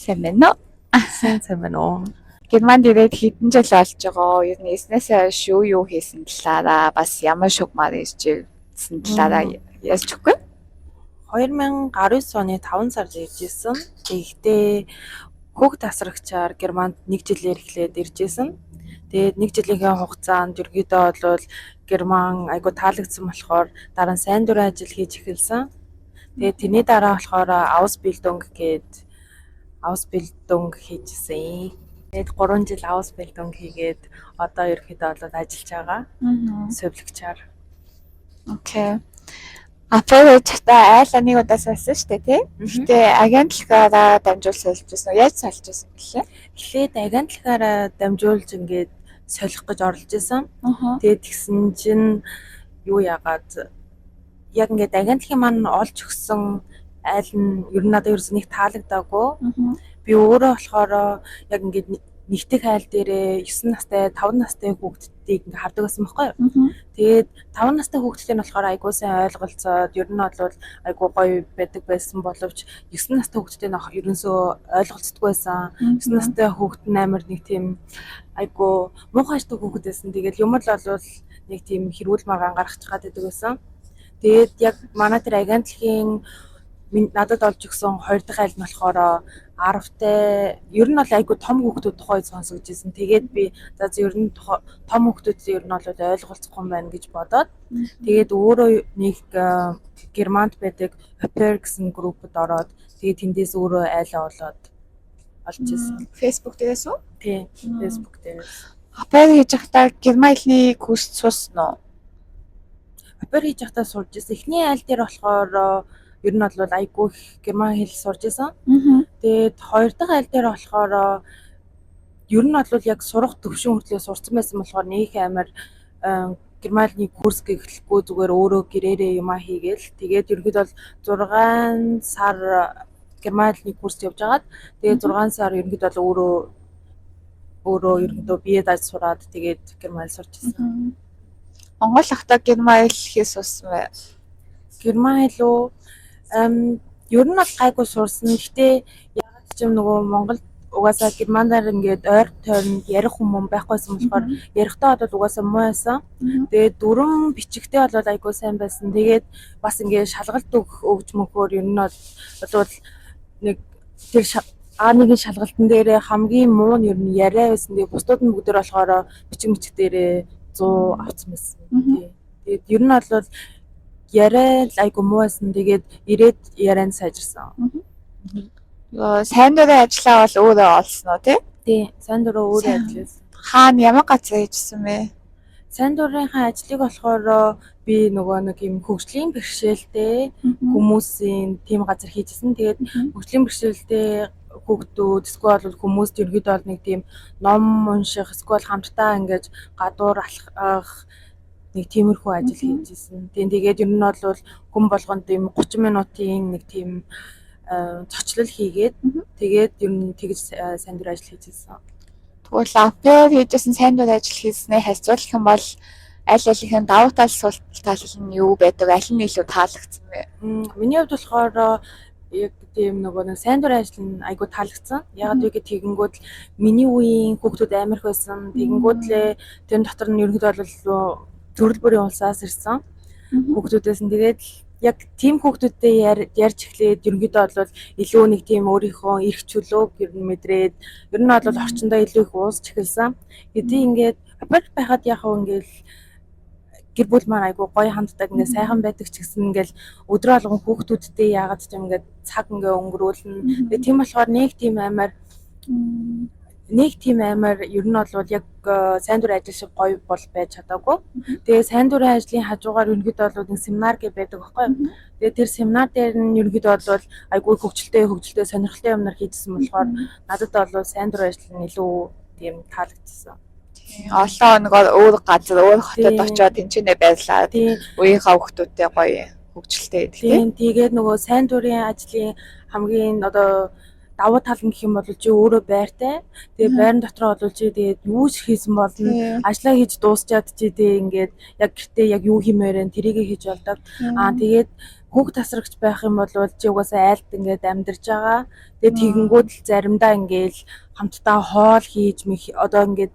Сайн байна уу? Сайн байна уу? Германд ирээд хэдэн жил болж байгаа. Ер нь эснээсээ юу хийсэн талаараа бас ямар шугамар иржсэн талаараа ярьж өгөхгүй. 2019 оны 5 сард иржсэн. Тэгэхдээ хүүхд тасрагчаар Германд 1 жилээр эхлээд иржсэн. Тэгээд 1 жилийн хугацаанд ерөөдөө бол Герман айгу таалагдсан болохоор дараа нь сайн дурын ажил хийж эхэлсэн. Тэгээд тэрний дараа болохоор Ausbildung хийжсэн. Тэгээд 3 жил Ausbildung хийгээд одоо ерөөдөө бол ажиллаж байгаа. Сувлагчаар. Окей. Апоэж та айлаа нэг удаа салсан шүү дээ, тий? Гэтэ агентлагаараа дамжуул солж байсан уу? Яаж солж байсан гэлээ? Эхлээд агентлагаараа дамжуулж ингээд солих гэж оролж исэн. Тэгээд тэгсэн чинь юу яагаад яг ингээд агентлагийн маань олж өгсөн айл нь ер нь надад ерөөс нэг таалагдаагүй. Би өөрөө болохоор яг ингээд нэгдэх айл дээрээ 9 настай 5 настай хүүхдүүдийг ингээд хардаг байсан байхгүй юу. Тэгээд 5 настай хүүхдүүд нь болохоор айгуу сайн ойлголцоод ер нь бол айгуу гоё байдаг байсан боловч 9 настай хүүхдүүд нь ерөнсөө ойлголцдоггүй байсан. 9 настай хүүхд нь амар нэг тийм айгуу муухайштай хүүхэд байсан. Тэгээд юм л бол нэг тийм хэрүүл маргаан гаргачих гад байдаг байсан. Тэгээд яг манай тэр агентлагийн надад олж өгсөн 2 дахь айл нь болохоор 10-тай ер нь бол айгу том хүүхдүүд тухай сонсогдож байсан. Тэгээд би за ер нь том хүүхдүүд ер нь бол ойлголцохгүй юм байна гэж бодоод тэгээд өөрөө нэг Германд байдаг Hopper гэсэн группд ороод тэгээд тэндээс өөрөө айлаа болоод олж ирсэн. Facebook дээрээс үү? Тийм, Facebook дээрээс. Hopper хийж байхдаа Герман хэлний курс суусан уу? Hopper хийж байхдаа сурж ирсэн. Эхний айл дээр болохоор ер нь бол айгүй Герман хэл сурж исэн. Тэгээд 2 дахь айл дээр болохоор ер нь бол яг сурах төвшин хүртлээр сурсан байсан болохоор нэг амар Германы курс гэхлэхгүй зүгээр өөрөө гэрээрээ юмаа хийгээл. Тэгээд ерөөд бол 6 сар Германы курс явж агаад тэгээд 6 сар ерөөд бол өөрөө ерөөдөө бие дааж сураад тэгээд Герман сурч исэн. Монгол ахта Герман хэл хийс суусан бай. Герман хэл үү? Ер нь бол гайгүй сурсан. Гэтэ ягаад ч юм нөгөө Монголд угаасаа Германаар ингээд ойр тойронд ярих хүмүүс байхгүйсэн болохоор ярихдаа бол угаасаа муу байсан. Тэгээд дүрэн бичигтэй бол айгүй сайн байсан. Тэгээд бас ингээд шалгалт өгч мөхөөр ер нь бол нэг тэр А1-ийн шалгалтын дээр хамгийн муу нь ер нь яриа байсан. Тэгээд бусдууд нь бүгдээр болохоор бичиг дээрээ 100 авсан байсан. Тэгээд ер нь бол яриа айгу муу байсан. Тэгээд ирээд ярианд сайжирсан. Сайн дурын ажлаа бол өөрөө олсон уу тий? Тий, сайн дурын өөрөө ажилласан. Хаана ямар газар хийжсэн бэ? Сайн дурынхаа ажлыг болохоор би нөгөө нэг юм хөгжлийн бэрхшээлтэй хүмүүсийн тийм газар хийжсэн. Тэгээд хөгжлийн бэрхшээлтэй хүүхдүүд эсвэл хүмүүст ерөөдөө бол нэг тийм ном унших эсвэл хамтдаа ингэж гадуур алхах нэг тиймэрхүү ажил хийжсэн. Тэгээд ер нь бол хүн болгонд тийм 30 минутын нэг тийм зочлол хийгээд тэгээд ер нь тэгж сайн дурын ажил хийжсэн. Тэгвэл апер хийжсэн сайн дурын ажил хийснээ харьцуулах юм бол аль алийнхын давуу тал сул тал нь юу байдаг? Аль нь илүү таалагдсан бэ? Миний хувьд болохоор яг тийм нөгөө нэг сайн дурын ажил нь айгу таалагдсан. Яг үгүй тэгэнгүүт миний үеийн хүүхдүүд амирх байсан. Тэгэнгүүт л тэр дотор нь ерөнхийдөө бол төрөл бүрийн улсаас ирсэн хүүхдүүдээс нь тэгээд яг тийм хүүхдүүдтэй ярьж эхлээд ерөнхийдөө бол илүү нэг тийм өөрийнхөө эрх чөлөөг ер нь мэдрээд ер нь бол орчиндөө илүү их уусч эхэлсэн. Хэдий ингээд апарт байхад яг ингээл гэр бүл маань айгу гоё ханддаг ингээд сайхан байдаг ч гэсэн ингээл өдрөө алган хүүхдүүдтэй яагаад ч юм ингээд цаг ингээ өнгөрүүлнэ. Тэгээд тийм болохоор нэг тийм амар ер нь бол яг сайн дурын ажил шиг гоё бол байж чадаагүй. Тэгээд сайн дурын ажлын хажуугаар ерөнхийдөө бол нэг семинар гэж байдаг байхгүй юу? Тэгээд тэр семинар дээр нь ерөнхийдөө бол айгүй хөгжилтэй сонирхолтой юмнаар хийжсэн болохоор надад бол сайн дурын ажил нь илүү тийм таалагдсан. Олон нэг өөр газар өөр хотод очиод тэнцэнэ байрлаад үеийнхээ хүүхдүүдтэй гоё хөгжилтэй байдаг. Тэгээд нөгөө сайн дурын ажлын хамгийн давуу тал нь гэх юм бол чи өөрөө байртай. Тэгээ байрны дотроо бол чи тэгээд юу ч хийсэн болно. Ажлаа хийж дуусчаад чи тэгээд ингээд яг гэртээ яг юу хиймээр вэ тэрийг хийж болдог. Тэгээд хүүхд тасрагч байх юм бол чи угаасаа айлд ингээд амьдарч байгаа. Тэгээд тэгэнгүүт л заримдаа ингээд хамтдаа хоол хийж одоо ингээд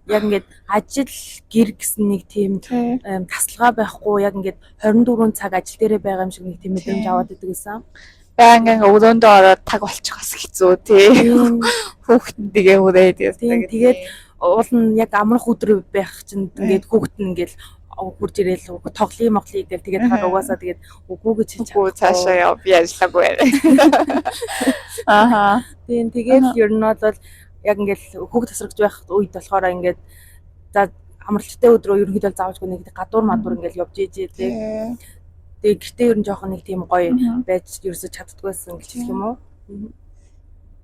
яг ингээд ажил гэр гэсэн нэг тийм тасалгаа байхгүй яг ингээд 24 цаг ажил дээрээ байгаа юм шиг нэг тийм мэдрэмж аваад идэг гэсэн. Баян өрөөндөө ороод таг болчих бас хэцүү тий. Хүүхдүүдээ хүрээд тийм тэгээд уул нь яг амрах өдөр байх чинь ингээд хүүхд нь ингээд хурж ирээл тоглоом гэл тэгээд хаа угаасаа тэгээд үгүй гэж хэлж байгаа. Цаашаа яв би ажиллаагүй. Ааха. Тийм тэгээд ер нь бол яг ингээд хүүхд тасрагч байх үед болохоор ингээд за амралттай өдрөө ерөнхийдөө заавчгүй нэг гадуур мадуур ингээд явж ижээ тий. Тэгээд гэртээ ер нь жоохон нэг тийм гоё байж ерөөсө чаддгүйсэн гэж хэлэх юм уу?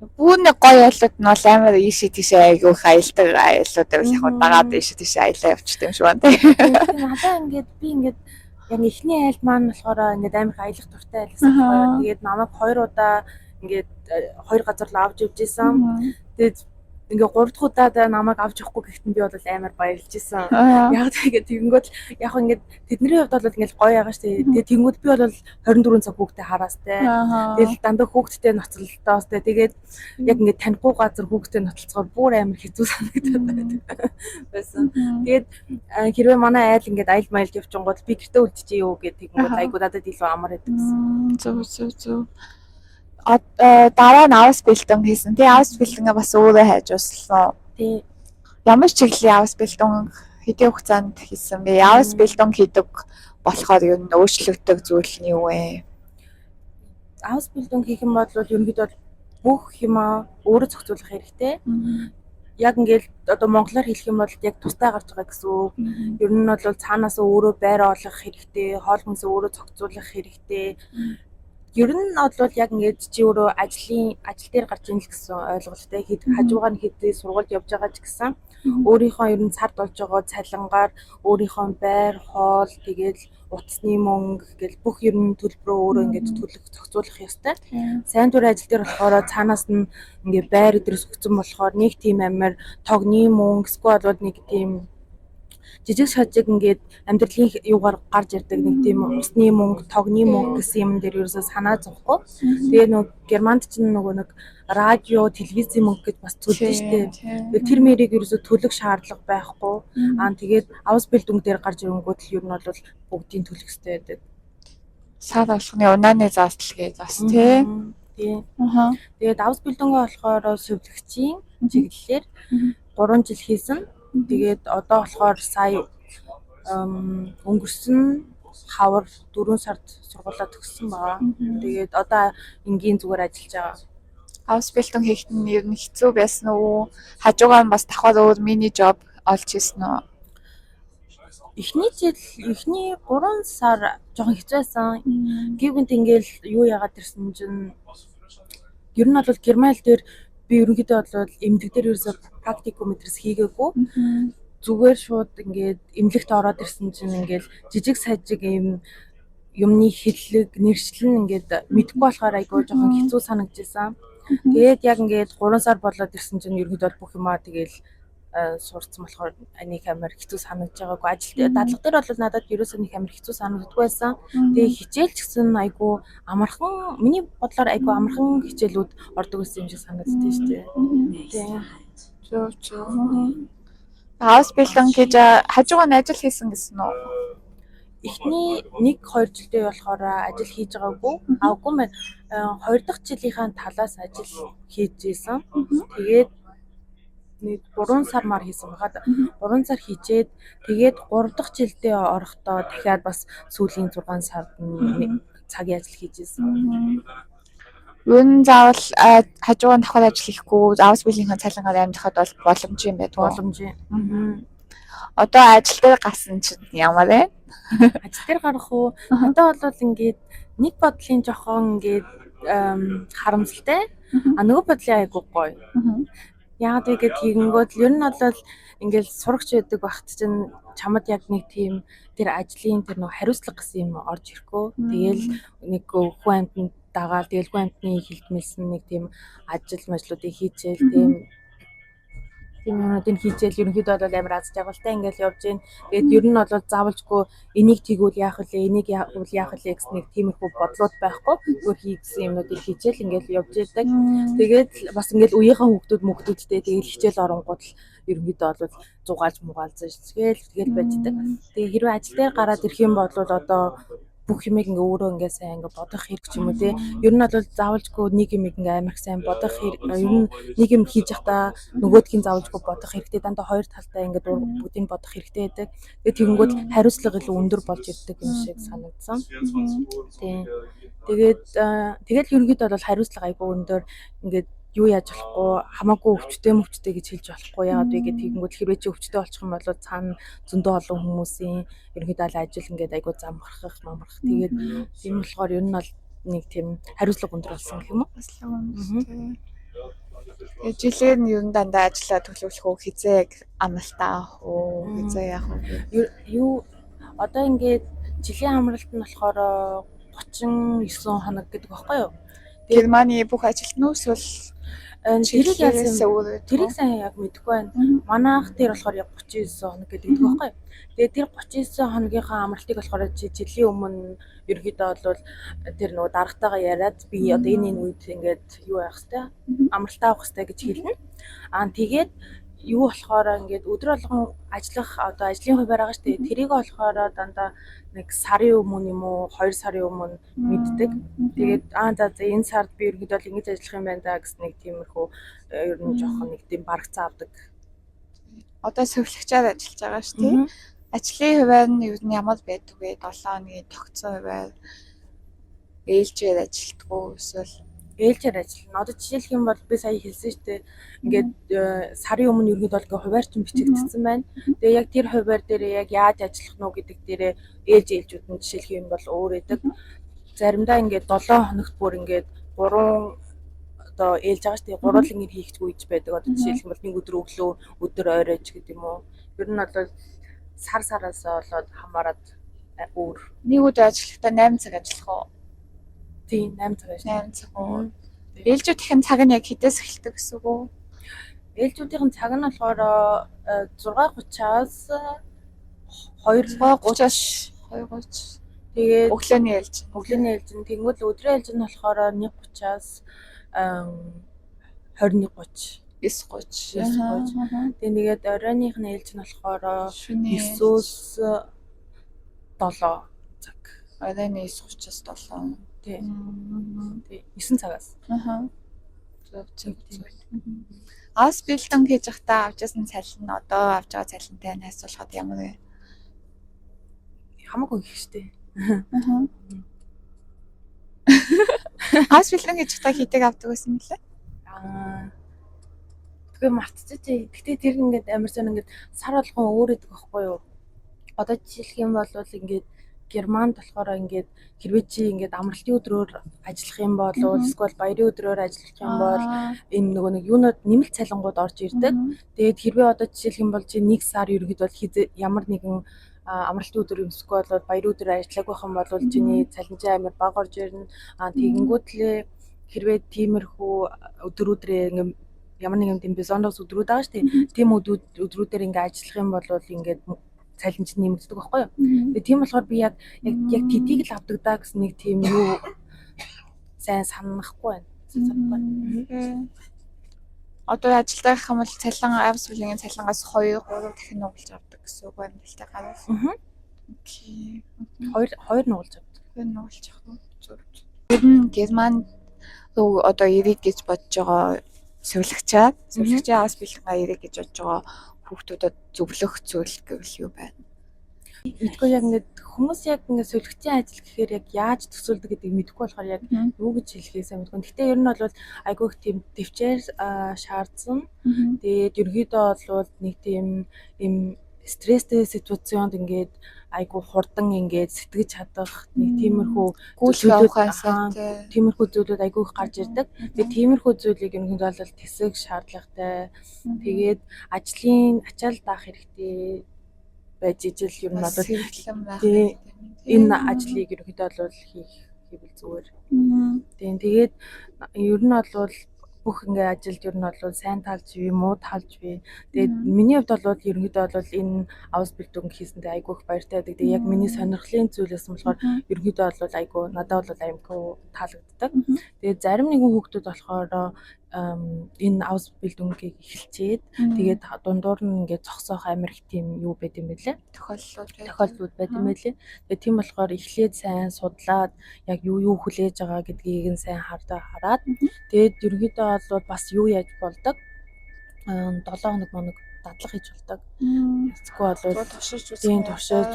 Бүүн гоё айлууд нь бол амар ийшээ тийшээ айгүй их аялдаг айлууд байвал яг дагаад ийшээ тийшээ аялаа явчихдаг юм шиг байна тий. Надаа ингээд би ингээд яг эхний айлд маань болохоор ингээд амар их аялах дуртай айлсан байхгүй. Тэгээд намайг 2 удаа ингээд 2 газар л авч явж исэн. Тэгээд ингээ 3 дахь удаад намайг авч явахгүй гэхдээ би бол амар баярлж исэн. Яг тэгээд тэгэнгүүт яг ингээд тэдний хувьд бол ингээд гоё байгаа шүү дээ. Тэгээд тэгэнгүүт би бол 24 цаг хүүхдээ хараастай. Тэгэл дандаа хүүхдтэй ноцлолтоостай. Тэгээд яг ингээд танихгүй газар хүүхдтэй ноцлцохоор бүр амар хэцүү санагдаад байсан. Тэгээд хэрвээ манай айл ингээд айл майл явчихгонгод би гэртээ үлдчихээ юу гэдэг тэгэнгүүт айгуу надад илүү амар байдаг гэсэн. Зөв. Дараа нь авс бэлтэн хийсэн. Тэгээ авс бэлтэнгээ бас өөрөө хайж услаа. Тий. Ямар ч чиглэлийн авс бэлтэн хэдийн хугацаанд хийсэн бэ? Авс бэлтэн хийдэг болохоор юу н өөрчлөгдөг зүйл нь юу вэ? Авс бэлтэн хийх юм бол ерөнхийдөө бүх юмаа өөрөө зохицуулах хэрэгтэй. Яг ингээд одоо монголоор хэлэх юм бол яг тустай гарч байгаа гэсэн үг. Ер нь бол цаанаас өөрөө байр олох хэрэгтэй, хоол хүнсээ өөрөө зохицуулах хэрэгтэй. Ер нь бол яг ингээд чи өөрөө ажил дээр гарч ийн л гэсэн ойлголттой хажуугаар нь хэдий сургуульд явж байгаа ч гэсэн өөрийнхөө ер нь цард болж байгаа цалингаар өөрийнхөө байр хоол тэгээд утасны мөнгө гэл бүх ер нь төлбөрөө өөрөө ингээд төлөх зохицуулах ёстой. Сайн дурын ажил дээр болохоор цаанаас нь ингээд байр өдрөөс өгсөн болохоор нэг тийм амар тогны мөнгө эсвэл бол нэг тийм жижиг шажиг ингээд амьдралын юугаар гарч ирдэг нэг тийм усны мөнгө, тогны мөнгө гэсэн юм дээр ерөөсөө санаа зовхгүй. Тэгээ нөгөө Германд ч нөгөө нэг радио, телевизийн мөнгө гэж бас төлдөг шүү дээ. Тэр мэрийг ерөөсөө төлөх шаардлага байхгүй. Тэгээд авс бэлдүнг дээр гарч ирэнгүүт л ер нь бол бүгдийг төлөх хэрэгтэй байдаг. Сар болгоны унааны заалталгээ бас тий. Тэгээд авс бэлдүнгээ болохоор сувлагчийн чиглэлээр 3 жил хийсэн. Тэгээд одоо болохоор сая өнгөрсөн хавар 4 сард сургуулаа төгссөн байгаа. Тэгээд одоо энгийн зүгээр ажиллаж байгаа. Авс бэлтэн хийхэд нь ер нь хэцүү байсан уу? Хажуугаар нь бас давхар өөр мини жоб олж хийсэн үү? Эхний 3 сар жоохон хэцүү байсан. Гэвгэнт ингээл юу яагаад ирсэн чинь ер нь бол Герман хэл дээр би ерөнхийдөө бол эмнэлэг дээр ерөөсөө практикум мэдрээс хийгээгүй. Зүгээр шууд ингээд эмнэлэгт ороод ирсэн чинь ингээд жижиг сажиг юм юмны хэллэг, нэршлэн ингээд мэдгүй болохоор айгүй жоохон хэцүү санагдчихсан. Тэгээд яг ингээд 3 сар болоод ирсэн чинь ерөнхийдөө бүх юмаа тэгэл сурцсан болохоор нэг амар хэцүү санагдаж байгаагүй. Ажил дадлага дээр бол надад ерөөсөө нэг амар хэцүү санагддаггүй байсан. Тэгээ хичээл ч гэсэн айгүй амархан, миний бодлоор айгүй амархан хичээлүүд ордог гэсэн юм шиг санагддаг шүү дээ. Зөв. Авс бэлтэн гэж хажуугаар нь ажил хийсэн гэсэн үү? Эхний 1-2 жилдээ болохоор ажил хийж байгаагүй. Авгүй маань 2 дахь жилийнхаа талаас ажил хийж ийсэн. Тэгээд нэг 3 сар мар хийсэн байгаа. 3 сар хийчээд тэгээд 3 дахь жилдээ орохдоо дахиад бас сүүлийн 6 сард цагийн ажил хийж ийсэн. Ер нь заавал хажуугаар нь давхар ажил хийхгүй авс бэлийнхаа цалингаар амьдрахад бол боломж юм байна. Боломж. Одоо ажил дээр гарсан чинь ямар вэ? Ажил дээр гарах уу? Одоо бол ингээд нэг бодлын жоохон ингээд харамсалтай. Нөгөө бодлын айгуу гоё. Яг тэгээд тэгэнгүүт ер нь бол ингээл сурагч байдаг багт чинь чамд яг нэг тийм тэр ажлын тэр нэг хариуцлага гэсэн юм орж ирэхгүй. Тэгээл нэг хүн амьтанд дагаал тэгэл хүн амьтны хилдмэлсэн нэг тийм ажлуудыг хийчихэл тийм тийм юмнуудыг хийжэл ерөнхийдөө бол амар аз жаргалтай ингээл явж гин. Тэгээд ер нь бол заавалжгүй энийг тэгвэл яах вэ? Энийг яах вэ гэсэн нэг тиймэрхүү бодлууд байхгүй. Зүгээр хийгсэн юмнуудыг хийжэл ингээл явж идэг. Тэгээд бас ингээл үеийнхээ хүүхдүүдтэй тэгээд хичээл оронгууд л ерөнхийдөө бол зугаалж мугаалзаж тэгэл байждаг. Тэгээд хэрвээ ажил дээр гараад ирэх юм бол одоо бүх юмыг ингээ өөрөө ингээ сайн ингээ бодох хэрэг ч юм уу те. Ер нь бол заавалжгүй нэг юм ингээ амар сайн бодох хэрэг. Ер нь нэг юм хийж явахдаа нөгөөдхийн заавалжгүй бодох хэрэгтэй. Дандаа хоёр талтай ингээ бүгдийг бодох хэрэгтэй байдаг. Тэгээд тэгэнгүүт хариуцлага илүү өндөр болж ирдэг юм шиг санагдсан. Тийм. Тэгээд ерөнхийдөө бол хариуцлага айгүй өндөр ингээ юу яаж болохгүй хамаагүй өвчтэй гэж хэлж болохгүй яагаад вэ гэдэг тэгэнгүүт хэрвээ чи өвчтэй болчих юм бол цаана зөндөө олон хүмүүсийн ерөнхийдөө ажил ингээд айгүй замбархах мамрах тэгээд тийм болохоор ер нь бол нэг тийм хариуцлага өндөр болсон гэх юм уу? Тэгээд жилээр нь ер нь дандаа ажиллаа төлөвлөх үү хизээ амралтаа авах уу хизээ яах вэ? Юу одоо ингээд жилийн амралт нь болохоор 39 хоног гэдэг баггүй юу? Германы бүх ажилт нь эсвэл тэрийг сайн яг мэдэхгүй байна. Манайх дээр болохоор яг 39 хоног гэдэг баггүй юу? Тэгээд тэр 39 хоногийнхаа амралтыг болохоор жилийн өмнө ерөөдөө бол тэр нөгөө дарагтайгаа яриад би одоо энэ үед ингээд юу яах хэвтэй амралтаа авах хэвтэй гэж хэлнэ. Тэгээд юу болохоор ингээд өдөр болгон ажиллах одоо ажлын хуваар байгаа шүү дээ. Тэрийг болохоор дандаа нэг сарын өмнө юм уу 2 сарын өмнө мэддэг. Тэгээд за энэ сард би ерөөдөө л ингэж ажиллах юм байна да гэсэн нэг тиймэрхүү ер нь жоохон нэг тийм барагцаа авдаг. Одоо сувлагчаар ажиллаж байгаа шүү дээ. Ажлын хуваар нь ер нь ямар байдаг вэ? 7 хоногийн тогтсон хуваар ээлжээр ажилтдаг уу эсвэл ээлжээр ажиллана. Одоо жишээлх юм бол би сая хэлсэн шүү дээ. Ингээд сарын өмнө ерөөдөө бол хуваар чинь бичигдсэн байна. Тэгээ яг тэр хуваар дээр яг яаж ажиллах нь гэдэг дээрээ ээлжүүд нь жишээлх юм бол өөр байдаг. Заримдаа ингээд 7 хоногт бүр ингээд 3 одоо ээлж байгаа шүү дээ. Гурван ингэ хийх үеж байдаг. Одоо жишээлх юм бол нэг өдөр өглөө, өдөр оройч гэдэг юм уу. Ер нь бол сараас болоод хамаарад өөр. Нэг өдөр ажиллахдаа 8 цаг ажиллах уу? Тийм 8 цаг ажиллана. 8 цаг уу. Ээлжүүдийн цаг нь яг хэдээс эхэлдэг гэсэн үг үү? Ээлжүүдийн цаг нь болохоор 6:30-аас 2:30. Тэгээд өглөөний ээлж. Тэгвэл өдрийн ээлж нь болохоор 1:30-аас 21:30. 9:30. Тэгээд оройных нь ээлж нь болохоор 9-өөс 7 цаг. Оройн 9:30-аас 7. Тийм. 9 цагаас. Зөв. Ausbildung хийж байхдаа авчаасан цалин одоо авч байгаа цалинтай найзуулахад ямар вэ? Хамаагүй их штэ. Ausbildung хийж байхдаа хийдэг авдаг байсан мөлий? Тэгээ мартчихжээ. Гэтэ тэр ингээд амар сон ингээд сар болгон өөр идэг байхгүй юу? Одоо жишээлх юм бол ингээд Германд болохоор ингээд хэрвээ чи ингээд амралтын өдрөөр ажиллах юм бол эсвэл баярын өдрөөр ажиллах юм бол энэ нөгөө нэг юунууд нэмэлт цалингууд орж ирдэг. Тэгээд хэрвээ одоо жишээлх юм бол чи 1 сар ерөөдөө ямар нэгэн амралтын өдөр юмсгүй бол баярын өдөр ажиллах байх юм бол чиний цалин чинь амар бага орж ирнэ. Тэгэнгүүтлээ хэрвээ тиймэрхүү өдрүүдрээ ингээд ямар нэгэн тийм бизондос өдрүүд байгаа шүү дээ. Тийм өдрүүдээр ингээд ажиллах юм бол ингээд цалин чинь нэмэгддэг байхгүй юу? Тэгээ тийм болохоор би яг тэдийг л авдаг даа гэсэн нэг тийм юу сайн санахгүй байна. Одоо ажилдаа гэх юм бол цалин Ausbildung-ийн цалингаас 2-3 дахин нугалж авдаг гэсэн үг байна л та гараас. Окей. 2 нугалж авдаг. 2 нугалж авах. Зөв. Ер нь Германд одоо ирээд гэж бодож байгаа сувлагчаа Ausbildung-аа ирээд гэж бодож байгаа хүүхдүүдэд зөвлөх зүйл гэвэл юу байна? Мэдгүй яг ингээд хүмүүс яг ингээд сувлагчийн ажил гэхээр яг яаж төсөөлдөг гэдгийг мэдэхгүй болохоор яг юу гэж хэлхээсээ мэдгүй. Гэхдээ ер нь бол айгүй их тийм төвчээр шаардсан. Тэгээд ерөөдөө бол нэг тийм юм стресстэй ситуацанд ингээд айгүй хурдан ингээд сэтгэж чадах нэг тиймэрхүү зүйлүүд айгүй их гарч ирдэг. Тэгээд тиймэрхүү зүйлийг ерөнхийдөө бол тэсэх шаардлагатай. Тэгээд ажлын ачаал даах хэрэгтэй байж ижил ер нь бол энэ ажлыг ерөнхийдөө бол хийвэл зүгээр. Тэгээд ер нь бол бүх ингээ ажилд ер нь бол сайн таалж бий, муу таалж бий. Тэгээд миний хувьд бол ерөнхийдөө бол энэ Ausbildung хийсэндээ айгүй их баяртай байдаг. Тэгээд яг миний сонирхлын зүйлээс болохоор ерөнхийдөө бол айгүй надад бол аймгүй таалагддаг. Тэгээд зарим нэгэн хүүхдүүд болохоор энэ Ausbildung-ыг эхэлчихэд тэгээд дундуур нь ингээ зогсоох амар их тийм юу байд юм бэлээ. Тохиолдлууд байд юм бэлээ. Тэгээд тийм болохоор эхлээд сайн судлаад яг юу хүлээж байгаа гэдгийг нь сайн хараад тэгээд ерөнхийдөө бол бас юу яаж болдог 7 хоног моног дадлага хийж болдог. Эсвэл бол туршиж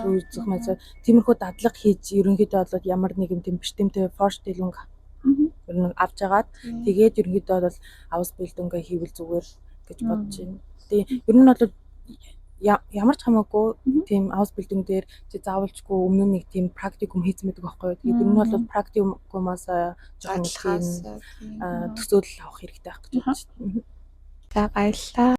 үзэх мэт тиймэрхүү дадлага хийж ерөнхийдөө бол ямар нэгэн тийм бэртэмтэй Vorstellung ер нь авч агаад тэгээд ерөнхийдөө бол Ausbildung-ыг хийвэл зүгээр гэж бодож байна. Тэгээд ер нь бол ямар ч хамаагүй тийм Ausbildung дээр чи заавалчгүй өмнө нэг тийм практикум хийсэн байдаг байхгүй юу. Тэгээд ер нь бол практикумаас жоохон тийм төсөөлөл авах хэрэгтэй байх гэж бодож байна. За баярлалаа.